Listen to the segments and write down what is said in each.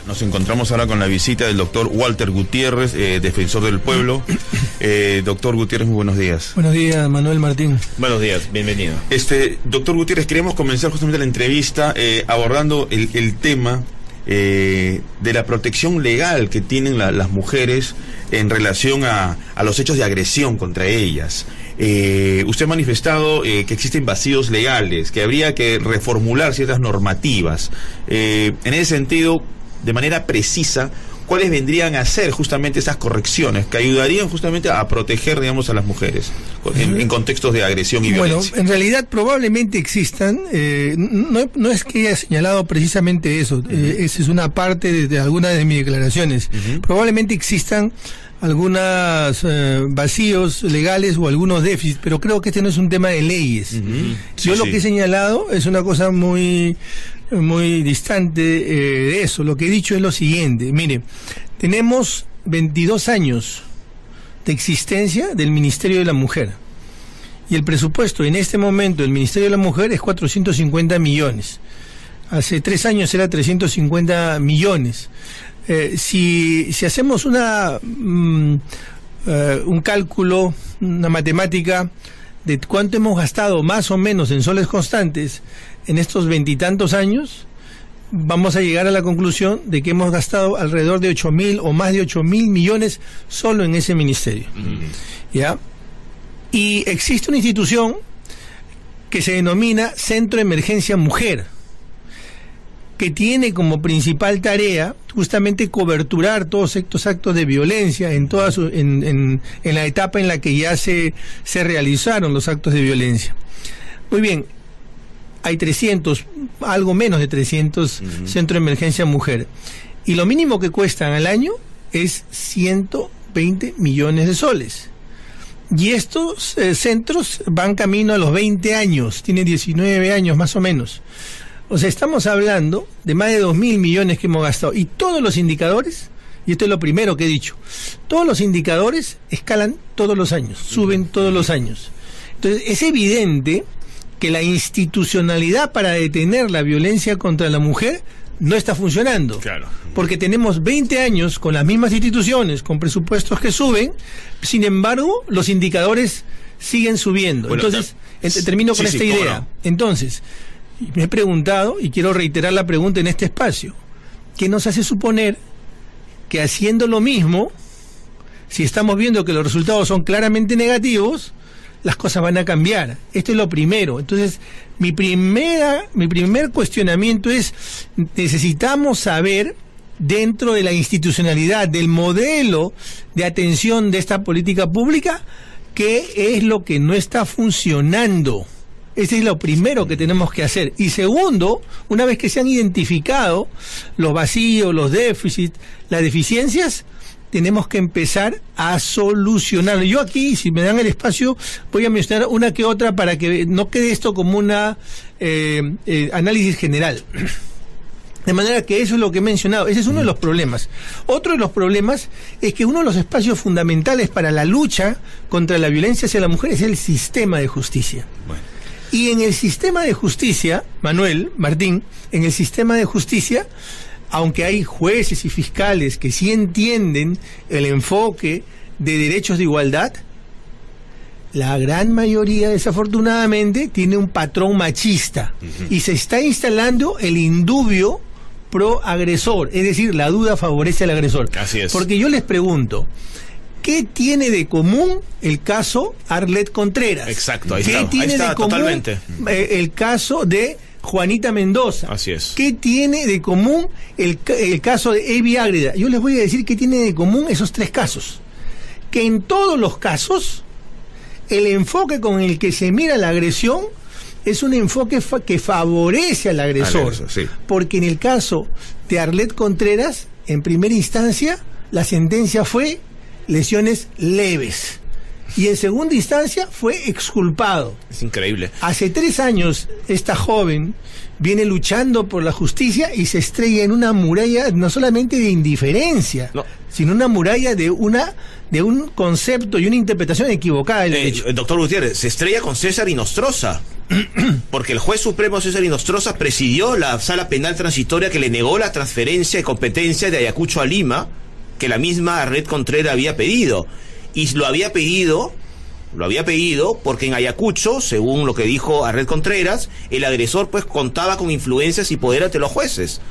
Nos encontramos ahora con la visita del doctor Walter Gutiérrez, defensor del pueblo. Doctor Gutiérrez, muy buenos días. Buenos días, Manuel Martín. Buenos días, bienvenido. Doctor Gutiérrez, queremos comenzar justamente la entrevista abordando el tema de la protección legal que tienen las mujeres en relación a los hechos de agresión contra ellas. Usted ha manifestado que existen vacíos legales, que habría que reformular ciertas normativas. En ese sentido, de manera precisa, ¿cuáles vendrían a ser justamente esas correcciones que ayudarían justamente a proteger, digamos, a las mujeres en contextos de agresión y violencia? Bueno, en realidad probablemente existan, no es que haya señalado precisamente eso, esa es una parte de algunas de mis declaraciones. Probablemente existan algunos vacíos legales o algunos déficits, pero creo que este no es un tema de leyes. Yo lo que he señalado es una cosa muy distante de eso. Lo que he dicho es lo siguiente: mire, tenemos 22 años de existencia del Ministerio de la Mujer, y el presupuesto en este momento del Ministerio de la Mujer es 450 millones. Hace 3 años era 350 millones. Si hacemos un cálculo, una matemática de cuánto hemos gastado más o menos en soles constantes en estos 20 y tantos años, vamos a llegar a la conclusión de que hemos gastado alrededor de 8.000 o más de 8.000 millones solo en ese ministerio. ¿Ya? Y existe una institución que se denomina Centro de Emergencia Mujer, que tiene como principal tarea justamente coberturar todos estos actos de violencia en la etapa en la que ya se realizaron los actos de violencia. Muy bien, hay 300, algo menos de 300 centros de emergencia mujer, y lo mínimo que cuestan al año es 120 millones de soles. Y estos centros van camino a los 20 años, tienen 19 años más o menos. O sea, estamos hablando de más de 2.000 millones que hemos gastado. Y todos los indicadores, y esto es lo primero que he dicho, todos los indicadores escalan todos los años, suben todos los años. Entonces, es evidente que la institucionalidad para detener la violencia contra la mujer no está funcionando. Claro. Porque tenemos 20 años con las mismas instituciones, con presupuestos que suben, sin embargo, los indicadores siguen subiendo. Bueno, entonces, termino con esta idea. No. Entonces, me he preguntado, y quiero reiterar la pregunta en este espacio: ¿qué nos hace suponer que haciendo lo mismo, si estamos viendo que los resultados son claramente negativos, las cosas van a cambiar? Esto es lo primero. Entonces, mi primer cuestionamiento es: necesitamos saber, dentro de la institucionalidad, del modelo de atención de esta política pública, qué es lo que no está funcionando. Ese es lo primero que tenemos que hacer. Y segundo, una vez que se han identificado los vacíos, los déficits, las deficiencias, tenemos que empezar a solucionarlo. Yo aquí, si me dan el espacio, voy a mencionar una que otra para que no quede esto como una análisis general. De manera que eso es lo que he mencionado. Ese es uno de los problemas. Otro de los problemas es que uno de los espacios fundamentales para la lucha contra la violencia hacia la mujer es el sistema de justicia. Bueno. Y en el sistema de justicia, Manuel Martín, en el sistema de justicia, aunque hay jueces y fiscales que sí entienden el enfoque de derechos de igualdad, la gran mayoría, desafortunadamente, tiene un patrón machista. Y se está instalando el indubio pro agresor, es decir, la duda favorece al agresor. Así es. Porque yo les pregunto, ¿qué tiene de común el caso Arlet Contreras? Exacto, ahí ¿Qué está, tiene de común totalmente el caso de Juanita Mendoza? Así es. ¿Qué tiene de común el caso de Evi Ágreda? Yo les voy a decir qué tiene de común esos 3 casos. Que en todos los casos, el enfoque con el que se mira la agresión es un enfoque que favorece al agresor. Sí. Porque en el caso de Arlet Contreras, en primera instancia, la sentencia fue lesiones leves. y en segunda instancia fue exculpado. Es increíble. Hace 3 años esta joven viene luchando por la justicia y se estrella en una muralla no solamente de indiferencia, sino una muralla de un concepto y una interpretación equivocada del derecho. Doctor Gutiérrez, se estrella con César Inostroza, porque el juez supremo César Inostroza presidió la sala penal transitoria que le negó la transferencia de competencia de Ayacucho a Lima, que la misma Red Contreras había pedido, y lo había pedido porque en Ayacucho, según lo que dijo Red Contreras, el agresor pues contaba con influencias y poder ante los jueces.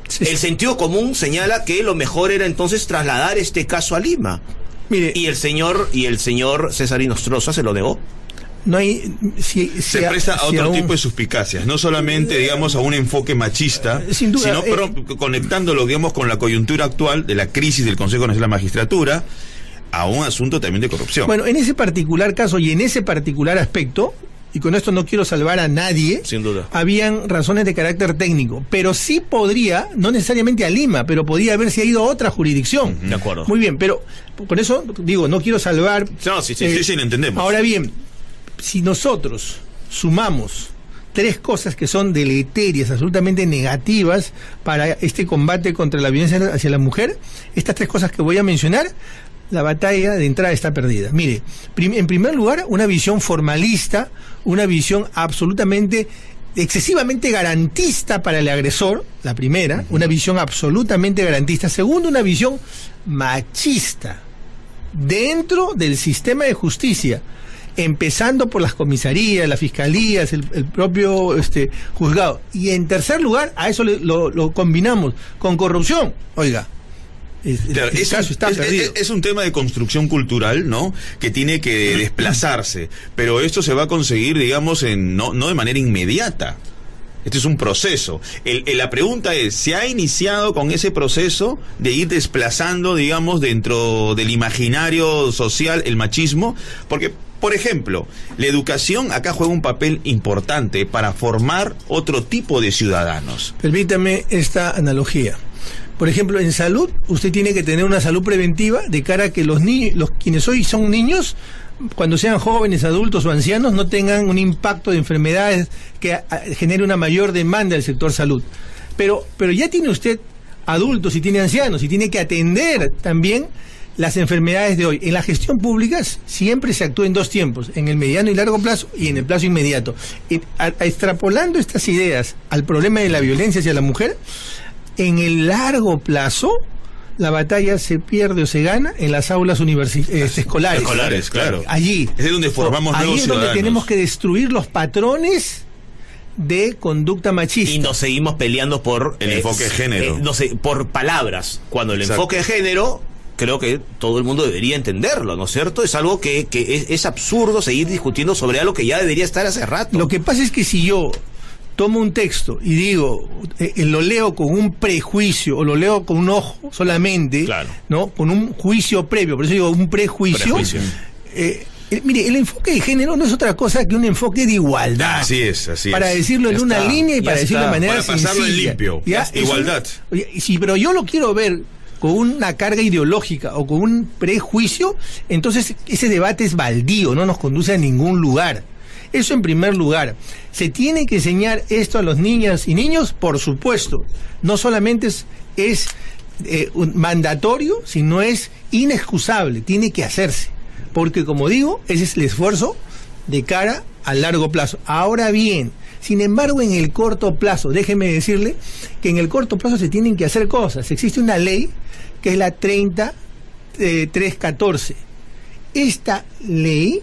Sí. El sentido común señala que lo mejor era entonces trasladar este caso a Lima. Mire, y el señor César Inostroza se lo negó. No hay, se presta a otro tipo de suspicacias, no solamente, digamos, a un enfoque machista, sin duda, sino conectándolo, digamos, con la coyuntura actual de la crisis del Consejo Nacional de la Magistratura, a un asunto también de corrupción. Bueno, en ese particular caso y en ese particular aspecto, y con esto no quiero salvar a nadie, sin duda, habían razones de carácter técnico, pero sí podría, no necesariamente a Lima, pero podría haberse ido a otra jurisdicción. De acuerdo. Muy bien, pero por eso digo, no quiero salvar. No, sí, lo entendemos. Ahora bien, si nosotros sumamos 3 cosas que son deleterias, absolutamente negativas para este combate contra la violencia hacia la mujer, estas 3 cosas que voy a mencionar, la batalla de entrada está perdida. Mire, en primer lugar, una visión formalista, una visión absolutamente, excesivamente garantista para el agresor, la primera, una visión absolutamente garantista. Segundo, una visión machista dentro del sistema de justicia, empezando por las comisarías, las fiscalías, el propio juzgado. Y en tercer lugar, a eso lo combinamos con corrupción. Oiga, claro, es un tema de construcción cultural, ¿no? Que tiene que desplazarse, pero esto se va a conseguir, digamos, no de manera inmediata. Este es un proceso. La pregunta es, ¿se ha iniciado con ese proceso de ir desplazando, digamos, dentro del imaginario social el machismo? Porque, por ejemplo, la educación acá juega un papel importante para formar otro tipo de ciudadanos. Permítame esta analogía. Por ejemplo, en salud, usted tiene que tener una salud preventiva de cara a que los niños, quienes hoy son niños, cuando sean jóvenes, adultos o ancianos, no tengan un impacto de enfermedades que genere una mayor demanda del sector salud. Pero ya tiene usted adultos y tiene ancianos y tiene que atender también las enfermedades de hoy. En la gestión pública siempre se actúa en 2 tiempos, en el mediano y largo plazo y en el plazo inmediato. Extrapolando estas ideas al problema de la violencia hacia la mujer, en el largo plazo, la batalla se pierde o se gana en las aulas escolares. Escolares, claro. Allí. Es donde formamos nuevos ciudadanos. Ahí es donde tenemos que destruir los patrones de conducta machista. Y nos seguimos peleando por el enfoque de género. Por palabras. Cuando el enfoque de género, creo que todo el mundo debería entenderlo, ¿no es cierto? Es algo que es absurdo seguir discutiendo sobre algo que ya debería estar hace rato. Lo que pasa es que si yo tomo un texto y digo, lo leo con un prejuicio o lo leo con un ojo solamente, claro, ¿no? Con un juicio previo, por eso digo un prejuicio. Mire, el enfoque de género no es otra cosa que un enfoque de igualdad. Así es. Para decirlo en una línea y para decirlo de manera sencilla. Para pasarlo en limpio. Igualdad. Sí, pero yo lo quiero ver con una carga ideológica o con un prejuicio, entonces ese debate es baldío, no nos conduce a ningún lugar. Eso en primer lugar. ¿Se tiene que enseñar esto a los niñas y niños? Por supuesto. No solamente es mandatorio, sino es inexcusable. Tiene que hacerse. Porque, como digo, ese es el esfuerzo de cara al largo plazo. Ahora bien, sin embargo, en el corto plazo, déjeme decirle que en el corto plazo se tienen que hacer cosas. Existe una ley que es la 314. Esta ley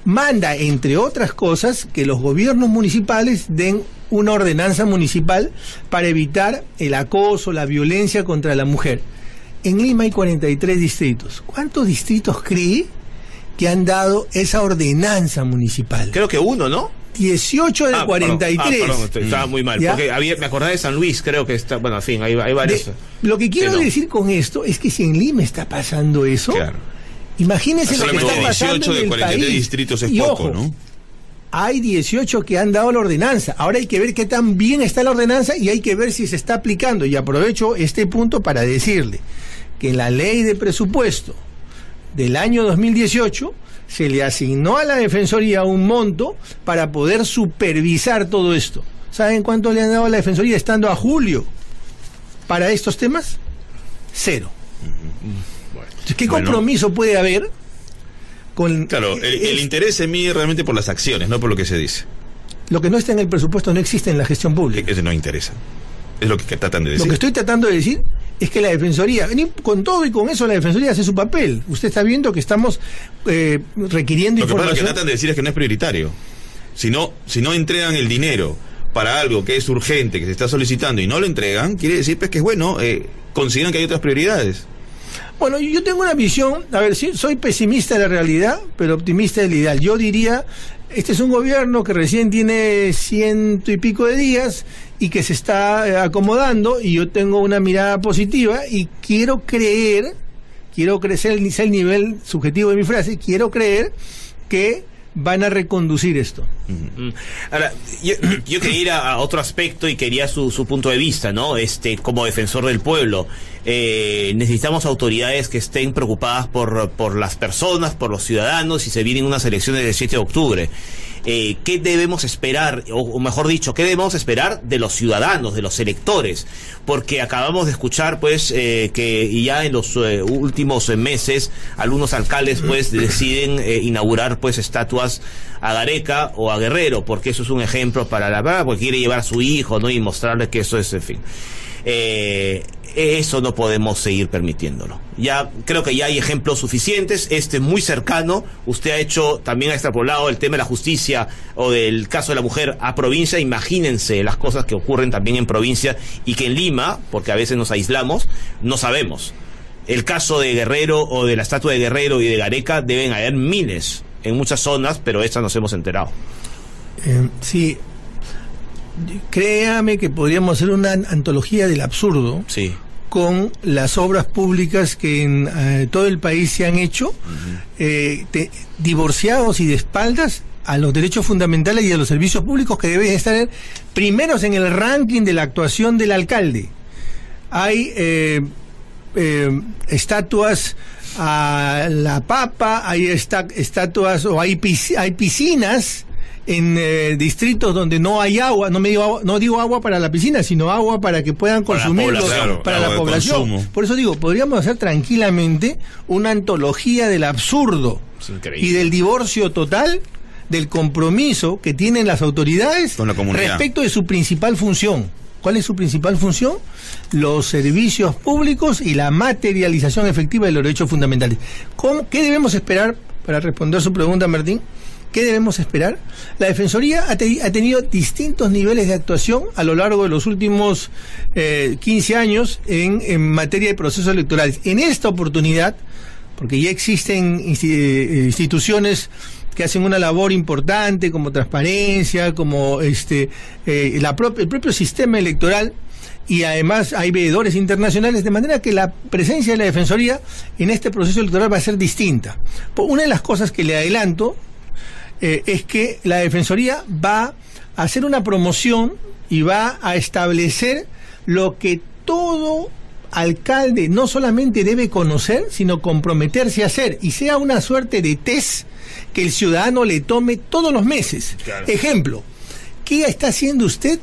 manda, entre otras cosas, que los gobiernos municipales den una ordenanza municipal para evitar el acoso, la violencia contra la mujer. En Lima hay 43 distritos. ¿Cuántos distritos cree que han dado esa ordenanza municipal? Creo que 1, ¿no? 18 de 43. Perdón, estaba muy mal. ¿Ya? Porque me acordaba de San Luis, creo que está. Bueno, en fin, hay varios. Lo que quiero decir con esto es que si en Lima está pasando eso, claro, imagínense lo que está pasando 18 de 43 distritos es poco, ojo, ¿no? Hay 18 que han dado la ordenanza. Ahora hay que ver qué tan bien está la ordenanza y hay que ver si se está aplicando. Y aprovecho este punto para decirle que en la ley de presupuesto del año 2018 se le asignó a la Defensoría un monto para poder supervisar todo esto. ¿Saben cuánto le han dado a la Defensoría estando a julio para estos temas? 0. Entonces, ¿qué compromiso puede haber con... Claro, el interés se mide realmente por las acciones, no por lo que se dice. Lo que no está en el presupuesto no existe en la gestión pública. Eso no interesa. Es lo que tratan de decir. Lo que estoy tratando de decir es que la Defensoría, con todo y con eso, la Defensoría hace su papel. Usted está viendo que estamos requiriendo información. Lo que tratan de decir es que no es prioritario. Si no entregan el dinero para algo que es urgente, que se está solicitando y no lo entregan, quiere decir pues que es bueno, consideran que hay otras prioridades. Bueno, yo tengo una visión, a ver, sí, soy pesimista de la realidad, pero optimista del ideal. Yo diría, este es un gobierno que recién tiene 100 y pico de días y que se está acomodando, y yo tengo una mirada positiva y quiero crecer el nivel subjetivo de mi frase, quiero creer que van a reconducir esto. Ahora, yo quería ir a otro aspecto y quería su punto de vista, ¿no? Como defensor del pueblo, necesitamos autoridades que estén preocupadas por las personas, por los ciudadanos, y se vienen unas elecciones del 7 de octubre. ¿Qué debemos esperar, o mejor dicho, qué debemos esperar de los ciudadanos, de los electores? Porque acabamos de escuchar, pues, que ya en los últimos meses algunos alcaldes, pues, deciden inaugurar, pues, estatuas a Gareca o a Guerrero, porque eso es un ejemplo para la verdad, porque quiere llevar a su hijo, ¿no? Y mostrarle que eso es, en fin. Eso no podemos seguir permitiéndolo. Ya creo que ya hay ejemplos suficientes. Muy cercano, usted también ha extrapolado el tema de la justicia o del caso de la mujer a provincia. Imagínense las cosas que ocurren también en provincia y que en Lima, porque a veces nos aislamos, no sabemos. El caso de Guerrero o de la estatua de Guerrero y de Gareca deben haber miles en muchas zonas, pero estas nos hemos enterado. Sí. Créame que podríamos hacer una antología del absurdo, sí, con las obras públicas que en todo el país se han hecho, divorciados y de espaldas a los derechos fundamentales y a los servicios públicos que deben estar primeros en el ranking de la actuación del alcalde. Hay estatuas a la papa, hay estatuas o hay piscinas en distritos donde no hay agua, no digo agua para la piscina, sino agua para que puedan consumirlo para la población. Por eso digo, podríamos hacer tranquilamente una antología del absurdo y del divorcio total del compromiso que tienen las autoridades con la comunidad respecto de su principal función. ¿Cuál es su principal función? Los servicios públicos y la materialización efectiva de los derechos fundamentales. ¿Qué debemos esperar? Para responder su pregunta, Martín, ¿qué debemos esperar? La Defensoría ha tenido distintos niveles de actuación a lo largo de los últimos 15 años en materia de procesos electorales. En esta oportunidad, porque ya existen instituciones que hacen una labor importante como transparencia, como el propio sistema electoral, y además hay veedores internacionales, de manera que la presencia de la Defensoría en este proceso electoral va a ser distinta. Una de las cosas que le adelanto es que la Defensoría va a hacer una promoción y va a establecer lo que todo alcalde no solamente debe conocer, sino comprometerse a hacer, y sea una suerte de test que el ciudadano le tome todos los meses. Claro. Ejemplo, ¿qué está haciendo usted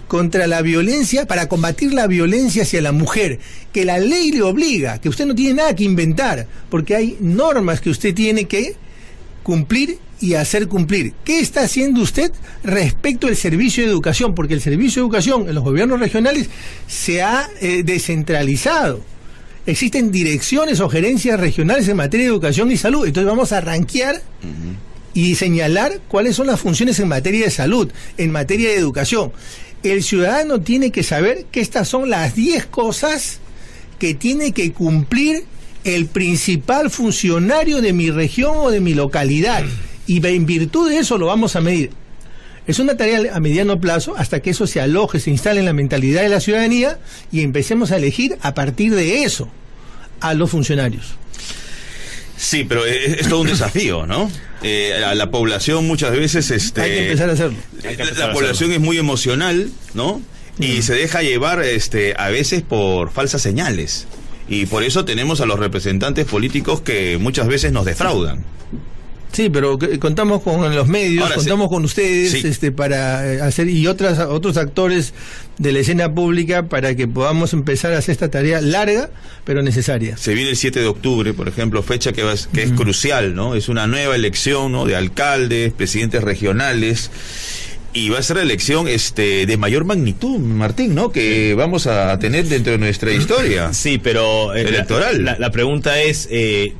contra la violencia, para combatir la violencia hacia la mujer? Que la ley le obliga, que usted no tiene nada que inventar, porque hay normas que usted tiene que cumplir y hacer cumplir. ¿Qué está haciendo usted respecto al servicio de educación? Porque el servicio de educación en los gobiernos regionales se ha descentralizado. Existen direcciones o gerencias regionales en materia de educación y salud. Entonces vamos a rankear y señalar cuáles son las funciones en materia de salud, en materia de educación. El ciudadano tiene que saber que estas son las 10 cosas que tiene que cumplir el principal funcionario de mi región o de mi localidad. Y en virtud de eso lo vamos a medir. Es una tarea a mediano plazo hasta que eso se aloje, se instale en la mentalidad de la ciudadanía y empecemos a elegir a partir de eso a los funcionarios. Sí, pero es todo un desafío, ¿no? A la población muchas veces hay que empezar a hacerlo. La población es muy emocional, ¿no? Y se deja llevar a veces por falsas señales. Y por eso tenemos a los representantes políticos que muchas veces nos defraudan. Sí, pero contamos con los medios, ahora, contamos con ustedes, sí, para hacer, y otros actores de la escena pública, para que podamos empezar a hacer esta tarea larga pero necesaria. Se viene el 7 de octubre, por ejemplo, fecha que es crucial, ¿no? Es una nueva elección, ¿no?, de alcaldes, presidentes regionales, y va a ser la elección de mayor magnitud, Martín, ¿no?, que vamos a tener dentro de nuestra historia. Sí, pero electoral. La pregunta es,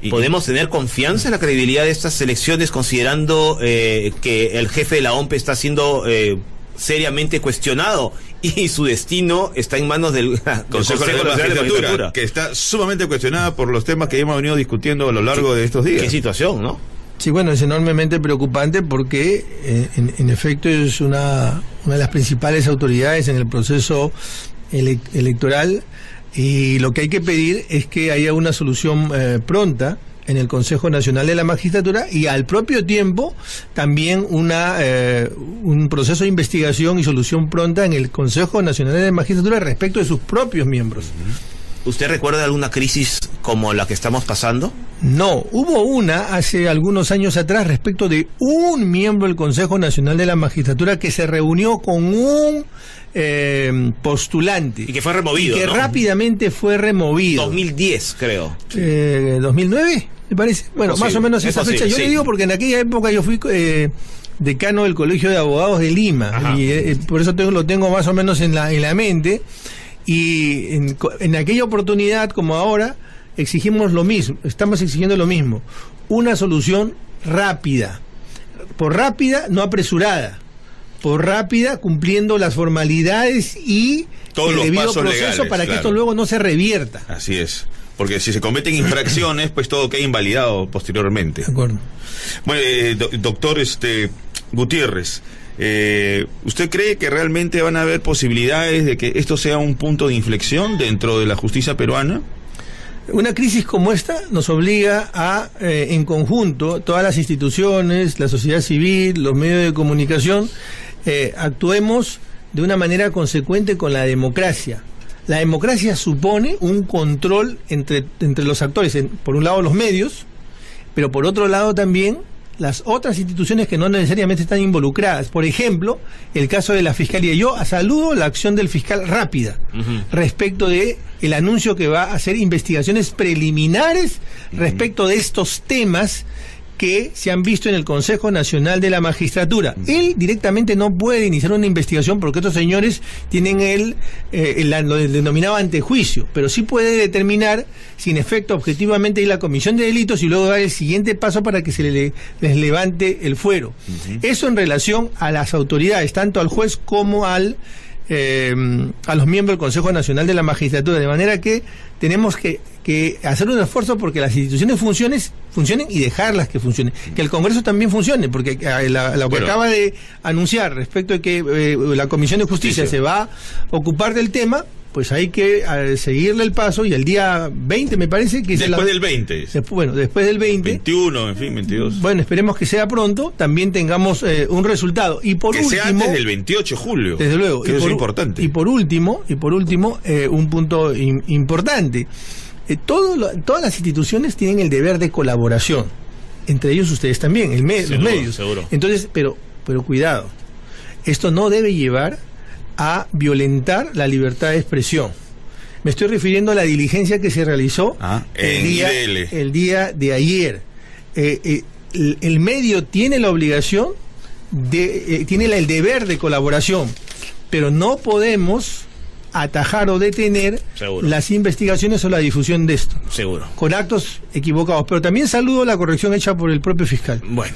¿podemos tener confianza en la credibilidad de estas elecciones, considerando que el jefe de la OMPE está siendo seriamente cuestionado y su destino está en manos del Consejo de la Magistratura, que está sumamente cuestionada por los temas que hemos venido discutiendo a lo largo de estos días? ¿Qué situación, no? Sí, bueno, es enormemente preocupante porque en efecto es una de las principales autoridades en el proceso electoral, y lo que hay que pedir es que haya una solución pronta en el Consejo Nacional de la Magistratura, y al propio tiempo también un proceso de investigación y solución pronta en el Consejo Nacional de la Magistratura respecto de sus propios miembros. ¿Usted recuerda alguna crisis como la que estamos pasando? No, hubo una hace algunos años atrás respecto de un miembro del Consejo Nacional de la Magistratura que se reunió con un postulante. Y que fue removido, y que ¿no? rápidamente fue removido. 2010, creo. ¿2009? Me parece. Bueno, más o menos esa fecha. Yo le digo porque en aquella época yo fui decano del Colegio de Abogados de Lima. Ajá. Y por eso lo tengo más o menos en la mente. Y en aquella oportunidad, como ahora, exigimos lo mismo, estamos exigiendo lo mismo, una solución rápida, por rápida, no apresurada, por rápida, cumpliendo las formalidades y todos el debido proceso legales, para que esto luego no se revierta. Así es, porque si se cometen infracciones, pues todo queda invalidado posteriormente. De acuerdo. Bueno, doctor Gutiérrez, ¿usted cree que realmente van a haber posibilidades de que esto sea un punto de inflexión dentro de la justicia peruana? Una crisis como esta nos obliga a, en conjunto, todas las instituciones, la sociedad civil, los medios de comunicación, actuemos de una manera consecuente con la democracia. La democracia supone un control entre los actores, por un lado los medios, pero por otro lado también las otras instituciones que no necesariamente están involucradas. Por ejemplo, el caso de la Fiscalía. Yo saludo la acción del fiscal rápida respecto de el anuncio que va a hacer investigaciones preliminares respecto de estos temas que se han visto en el Consejo Nacional de la Magistratura. Él directamente no puede iniciar una investigación porque estos señores tienen lo denominado antejuicio, pero sí puede determinar si en efecto objetivamente hay la comisión de delitos y luego dar el siguiente paso para que se les levante el fuero. Eso en relación a las autoridades, tanto al juez como a los miembros del Consejo Nacional de la Magistratura, de manera que tenemos que hacer un esfuerzo porque las instituciones funcionen y dejarlas que funcionen, que el Congreso también funcione, porque lo que acaba de anunciar respecto de que la Comisión de Justicia se va a ocupar del tema, pues hay que seguirle el paso, y el día 20 me parece que después del 20. Después del 20. 21, en fin, 22. Bueno, esperemos que sea pronto, también tengamos un resultado. Y por último, sea antes del 28 de julio. Desde luego. Que eso es importante. Y por último, un punto importante. Todas las instituciones tienen el deber de colaboración, entre ellos ustedes también, los medios. Seguro. Entonces, pero cuidado, esto no debe llevar a violentar la libertad de expresión. Me estoy refiriendo a la diligencia que se realizó el día de ayer. El medio tiene la obligación, tiene el deber de colaboración, pero no podemos atajar o detener las investigaciones o la difusión de esto. Seguro. Con actos equivocados. Pero también saludo la corrección hecha por el propio fiscal. Bueno.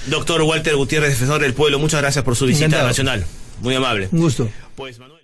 Doctor Walter Gutiérrez, defensor del pueblo, muchas gracias por su visita nacional. Muy amable. Un gusto. Pues, Manuel.